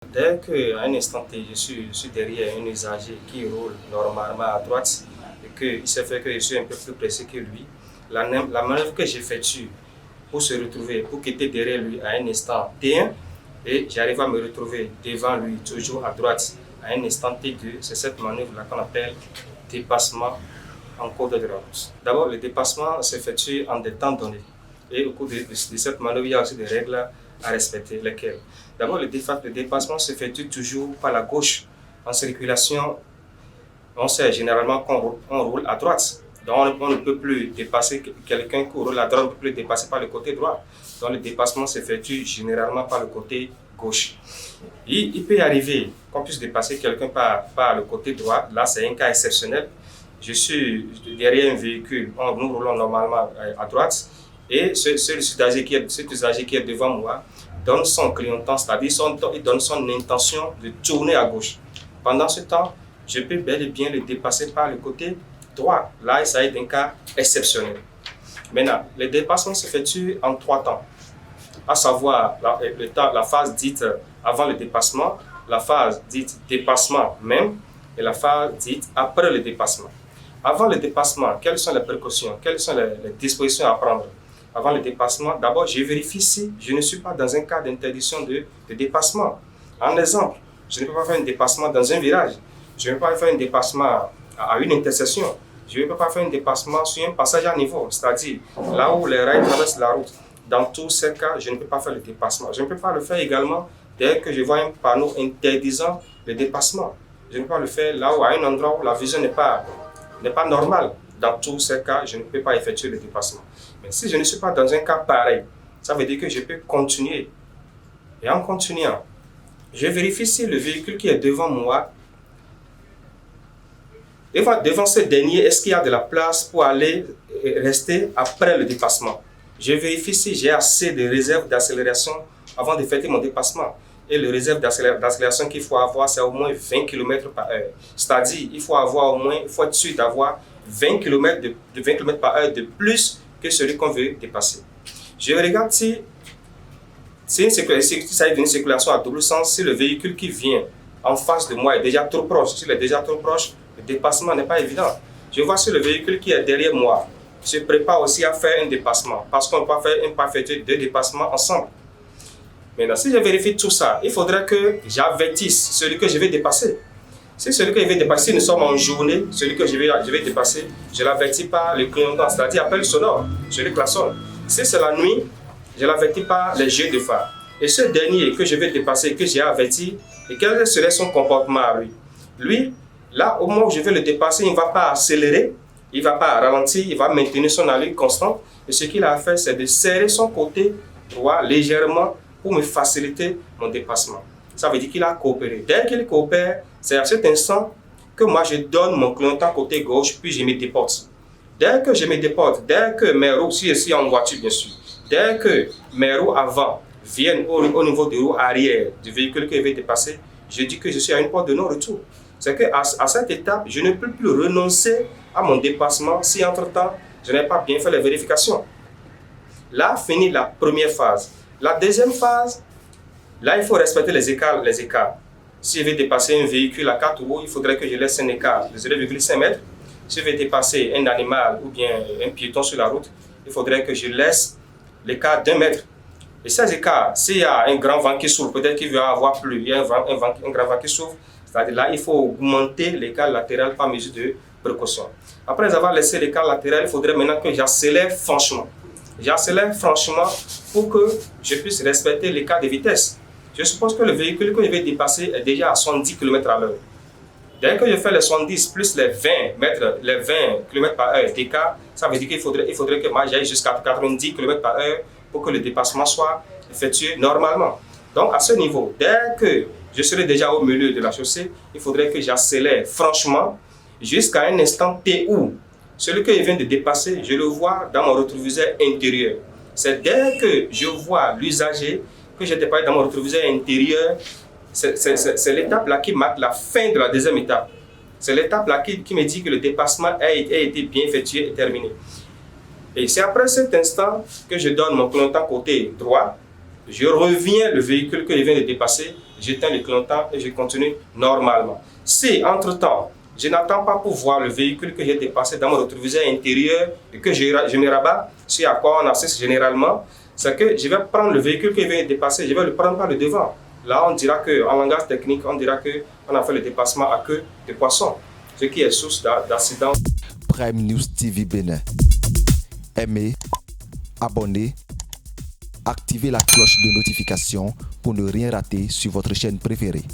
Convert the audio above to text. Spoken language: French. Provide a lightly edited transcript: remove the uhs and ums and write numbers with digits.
Dès qu'à un instant T, je suis derrière un usager qui roule normalement à droite et qu'il s'est fait que je suis un peu plus pressé que lui, la manœuvre que j'effectue pour se retrouver, pour quitter derrière lui à un instant T1 et j'arrive à me retrouver devant lui, toujours à droite, à un instant T2, c'est cette manœuvre-là qu'on appelle dépassement en cours de route. D'abord, le dépassement s'effectue en des temps donnés. Et au cours de cette manœuvre, il y a aussi des règles à respecter, lesquelles. D'abord, le dépassement s'effectue toujours par la gauche. En circulation, on sait généralement qu'on roule à droite. Donc, on ne peut plus dépasser quelqu'un qui roule à droite, on ne peut plus dépasser par le côté droit. Donc, le dépassement s'effectue généralement par le côté gauche. Il peut arriver qu'on puisse dépasser quelqu'un par le côté droit. Là, c'est un cas exceptionnel. Je suis derrière un véhicule, nous roulons normalement à droite, et cet usager qui est devant moi donne son clignotant, c'est-à-dire il donne son intention de tourner à gauche. Pendant ce temps, je peux bel et bien le dépasser par le côté droit. Là, il s'agit d'un cas exceptionnel. Maintenant, le dépassement s'effectue en 3 temps, à savoir la phase dite avant le dépassement, la phase dite dépassement même, et la phase dite après le dépassement. Avant le dépassement, quelles sont les précautions, quelles sont les dispositions à prendre? Avant le dépassement, d'abord, je vérifie si je ne suis pas dans un cas d'interdiction de dépassement. En exemple, je ne peux pas faire un dépassement dans un virage, je ne peux pas faire un dépassement à une intersection, je ne peux pas faire un dépassement sur un passage à niveau, c'est-à-dire là où les rails traversent la route. Dans tous ces cas, je ne peux pas faire le dépassement. Je ne peux pas le faire également dès que je vois un panneau interdisant le dépassement. Je ne peux pas le faire là où, à un endroit où la vision n'est pas normale. Dans tous ces cas, je ne peux pas effectuer le dépassement. Mais si je ne suis pas dans un cas pareil, ça veut dire que je peux continuer. Et en continuant, je vérifie si le véhicule qui est devant moi, devant ce dernier, est-ce qu'il y a de la place pour aller rester après le dépassement. Je vérifie si j'ai assez de réserve d'accélération avant d'effectuer mon dépassement. Et le réserve d'accélération qu'il faut avoir, c'est au moins 20 km par heure. C'est-à-dire, il faut être sûr d'avoir 20 km par heure de plus que celui qu'on veut dépasser. Je regarde si il s'agit d'une circulation à double sens, si le véhicule qui vient en face de moi est déjà trop proche. S'il est déjà trop proche, le dépassement n'est pas évident. Je vois si le véhicule qui est derrière moi se prépare aussi à faire un dépassement, parce qu'on ne peut pas faire 2 dépassements ensemble. Maintenant, si je vérifie tout ça, il faudrait que j'avertisse celui que je vais dépasser. Si celui que je vais dépasser, nous sommes en journée, celui que je vais dépasser, je l'avertis par le clignotant, c'est-à-dire appel sonore, je le klaxonne. Si c'est la nuit, je l'avertis par les jeux de phare. Et ce dernier que je vais dépasser, que j'ai averti, et quel serait son comportement à lui? Lui, là, au moment où je vais le dépasser, il ne va pas accélérer, il ne va pas ralentir, il va maintenir son allure constante. Et ce qu'il a fait, c'est de serrer son côté droit légèrement pour me faciliter mon dépassement. Ça veut dire qu'il a coopéré. Dès qu'il coopère, c'est à cet instant que moi je donne mon clignotant côté gauche, puis je me déporte. Dès que je me déporte, dès que mes roues, si je suis en voiture bien sûr, dès que mes roues avant viennent au niveau des roues arrière du véhicule que je vais dépasser, je dis que je suis à une porte de non-retour. C'est qu'à cette étape, je ne peux plus renoncer à mon dépassement si entre-temps, je n'ai pas bien fait les vérifications. Là, finit la première phase. La deuxième phase, là, il faut respecter les écarts. Si je vais dépasser un véhicule à 4 roues, il faudrait que je laisse un écart de 0,5 m. Si je vais dépasser un animal ou bien un piéton sur la route, il faudrait que je laisse l'écart d'1 mètre. Et ces écarts, s'il y a un grand vent qui s'ouvre, peut-être qu'il va y avoir plus, il y a un grand vent qui s'ouvre, c'est-à-dire là, il faut augmenter l'écart latéral par mesure de précaution. Après avoir laissé l'écart latéral, il faudrait maintenant que j'accélère franchement. J'accélère franchement pour que je puisse respecter l'écart de vitesse. Je suppose que le véhicule que je vais dépasser est déjà à 70 km à l'heure. Dès que je fais les 70 plus les 20 km par heure d'écart, ça veut dire qu'il faudrait que moi j'aille jusqu'à 90 km par heure pour que le dépassement soit effectué normalement. Donc à ce niveau, dès que je serai déjà au milieu de la chaussée, il faudrait que j'accélère franchement jusqu'à un instant T où celui que je viens de dépasser, je le vois dans mon rétroviseur intérieur. C'est dès que je vois l'usager que je dépasse dans mon rétroviseur intérieur, c'est l'étape là qui marque la fin de la deuxième étape. C'est l'étape là qui me dit que le dépassement a été bien effectué et terminé. Et c'est après cet instant que je donne mon clignotant côté droit, je reviens le véhicule que je viens de dépasser, j'éteins le clignotant et je continue normalement. Si, entre-temps, je n'attends pas pour voir le véhicule que j'ai dépassé dans mon rétroviseur intérieur et que je me rabats, c'est à quoi on assiste généralement, c'est que je vais prendre le véhicule qui vient de dépasser, je vais le prendre par le devant. Là, on dira qu'en langage technique, on dira qu'on a fait le dépassement à queue de poisson, ce qui est source d'accident. Prime News TV Bénin. Aimez, abonnez, activez la cloche de notification pour ne rien rater sur votre chaîne préférée.